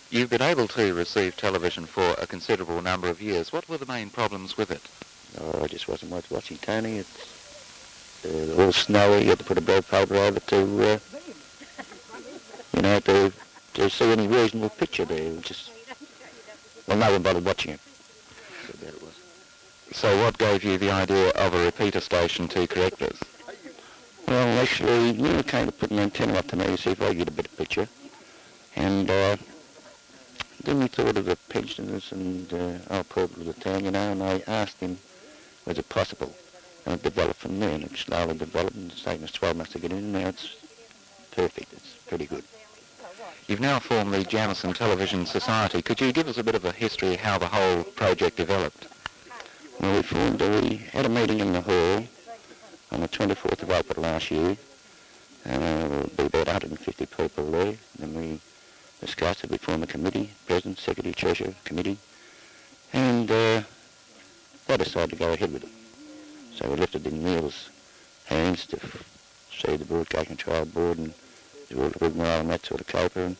You've been able to receive television for a considerable number of years. What were the main problems with it? Oh, it just wasn't worth watching, Tony. It's all snowy. You had to put a bit of paper over to, to see any reasonable picture there. Well, no one bothered watching it. So that it was. So what gave you the idea of a repeater station to correct this? Well, actually, Neil came to put an antenna up to me to see if I could get a better picture. And then we thought of the pensioners and our people of the town, and I asked him, was it possible? And it developed from there, and it slowly developed, and it's taken us 12 months to get in, and now it's perfect. It's pretty good. You've now formed the Jamison Television Society. Could you give us a bit of a history of how the whole project developed? Well, we had a meeting in the hall on the 24th of April last year. There'll be about 150 people there. And we discussed it. We formed a committee, President, Secretary, Treasurer, Committee. And they decided to go ahead with it. So we left it in Neil's hands to see the Broadcast Control Board and do all the rigmarole and that sort of caper. And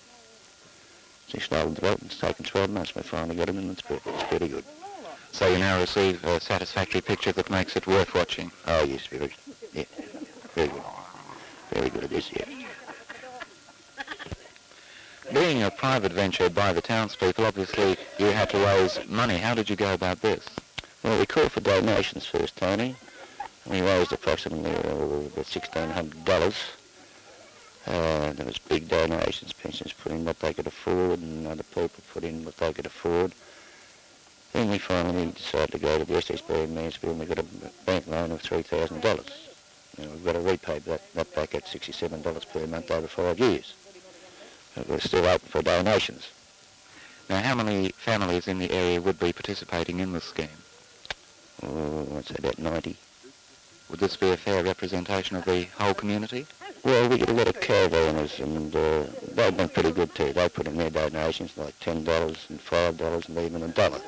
it's slowly developed. It's taken 12 months. We finally got it, and it's pretty good. So you now receive a satisfactory picture that makes it worth watching? Oh, yes, very good. Very good it is, yeah. Being a private venture by the townspeople, obviously you had to raise money. How did you go about this? Well, we called for donations first, Tony. We raised approximately about $1,600. There was big donations, pensioners put in what they could afford, and other people put in what they could afford. Then we finally decided to go to the SSB in Mansfield, and we got a bank loan of $3,000. We've got to repay that back at $67 per month over 5 years. But we're still open for donations. Now, how many families in the area would be participating in this scheme? Oh, I'd say about 90. Would this be a fair representation of the whole community? Well, we get a lot of caravanners, and they've been pretty good too. They put in their donations like $10 and $5 and even $1.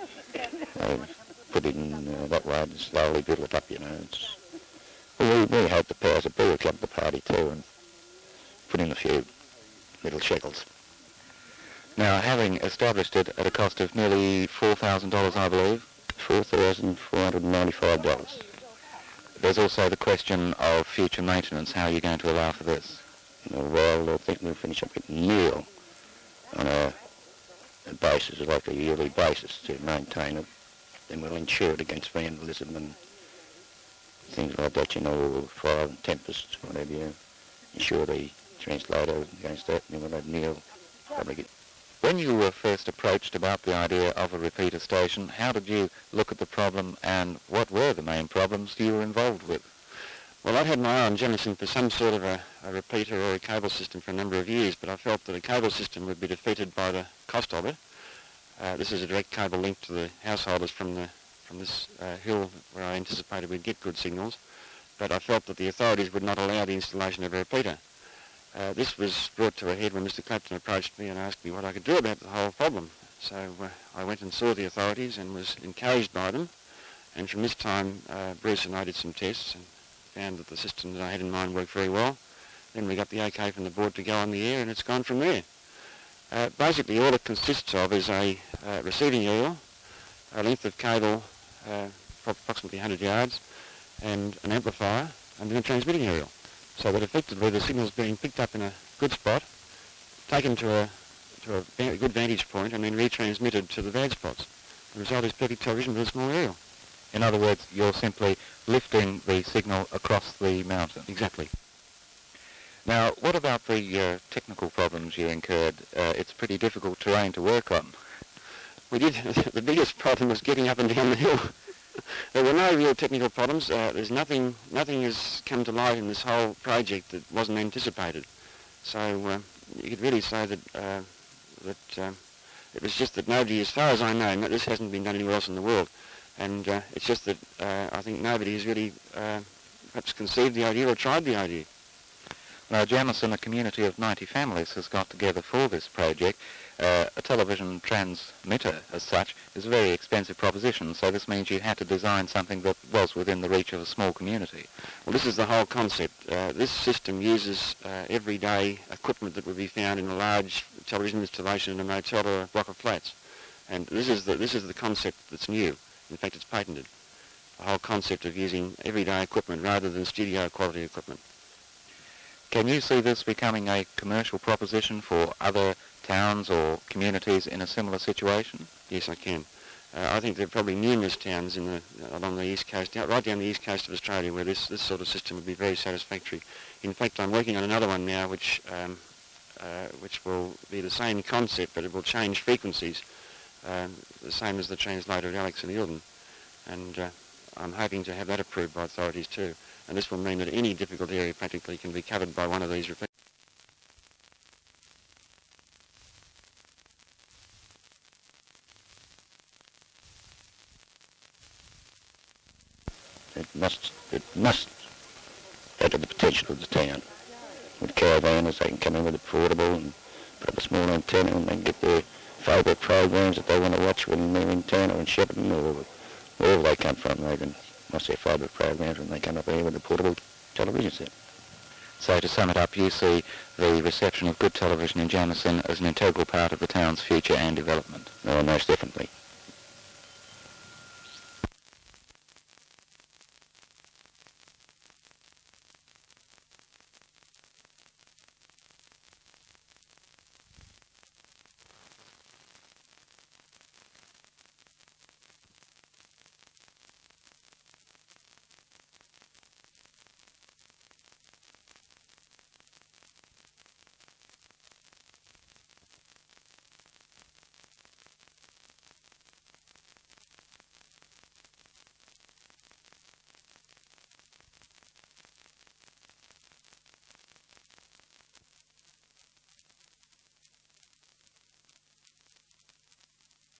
They've put it in that way and slowly build it up, we hope the powers that be will come to the party too and put in a few little shekels. Now, having established it at a cost of nearly $4,000, I believe? $4,495. There's also the question of future maintenance. How are you going to allow for this? Well, I think we'll finish up with Neil on a basis, like a yearly basis, to maintain it. Then we'll insure it against vandalism and things like that, fire and tempest, whatever, insure the translator against that, and then we'll have Neil probably. When you were first approached about the idea of a repeater station, how did you look at the problem, and what were the main problems you were involved with? Well, I'd had my eye on Jamison for some sort of a repeater or a cable system for a number of years, but I felt that a cable system would be defeated by the cost of it. This is a direct cable link to the householders from this hill where I anticipated we'd get good signals, but I felt that the authorities would not allow the installation of a repeater. This was brought to a head when Mr. Clapton approached me and asked me what I could do about the whole problem. So I went and saw the authorities and was encouraged by them, and from this time Bruce and I did some tests and found that the system that I had in mind worked very well. Then we got the OK from the board to go on the air, and it's gone from there. Basically all it consists of is a receiving aerial, a length of cable approximately 100 yards, and an amplifier, and then a transmitting aerial. So that effectively the signal's being picked up in a good spot, taken to a good vantage point, and then retransmitted to the bad spots. The result is perfect television with a small aerial. In other words, you're simply lifting the signal across the mountain. Exactly. Now, what about the technical problems you incurred? It's pretty difficult terrain to work on. We did. The biggest problem was getting up and down the hill. There were no real technical problems. There's nothing has come to light in this whole project that wasn't anticipated. So you could really say that it was just that nobody, as far as I know, this hasn't been done anywhere else in the world. And it's just that I think nobody has really perhaps conceived the idea or tried the idea. Now, Jamison, a community of 90 families, has got together for this project. A television transmitter, as such, is a very expensive proposition, so this means you had to design something that was within the reach of a small community. Well, this is the whole concept. This system uses everyday equipment that would be found in a large television installation in a motel or a block of flats. And this is the concept that's new. In fact, it's patented. The whole concept of using everyday equipment rather than studio quality equipment. Can you see this becoming a commercial proposition for other towns or communities in a similar situation? Yes, I can. I think there are probably numerous towns along the east coast, right down the east coast of Australia, where this sort of system would be very satisfactory. In fact, I'm working on another one now, which will be the same concept, but it will change frequencies, the same as the translator at Alex and Eildon, and I'm hoping to have that approved by authorities too. And this will mean that any difficult area practically can be covered by one of these repeaters. It must add to the potential of the town. With caravanners, they can come in with a portable and put up a small antenna and they can get their favourite programs that they want to watch when they're in town or in Shepparton or wherever they come from. They can watch their favourite programs when they come up here with a portable television set. So to sum it up, you see the reception of good television in Jamison as an integral part of the town's future and development. No, most definitely.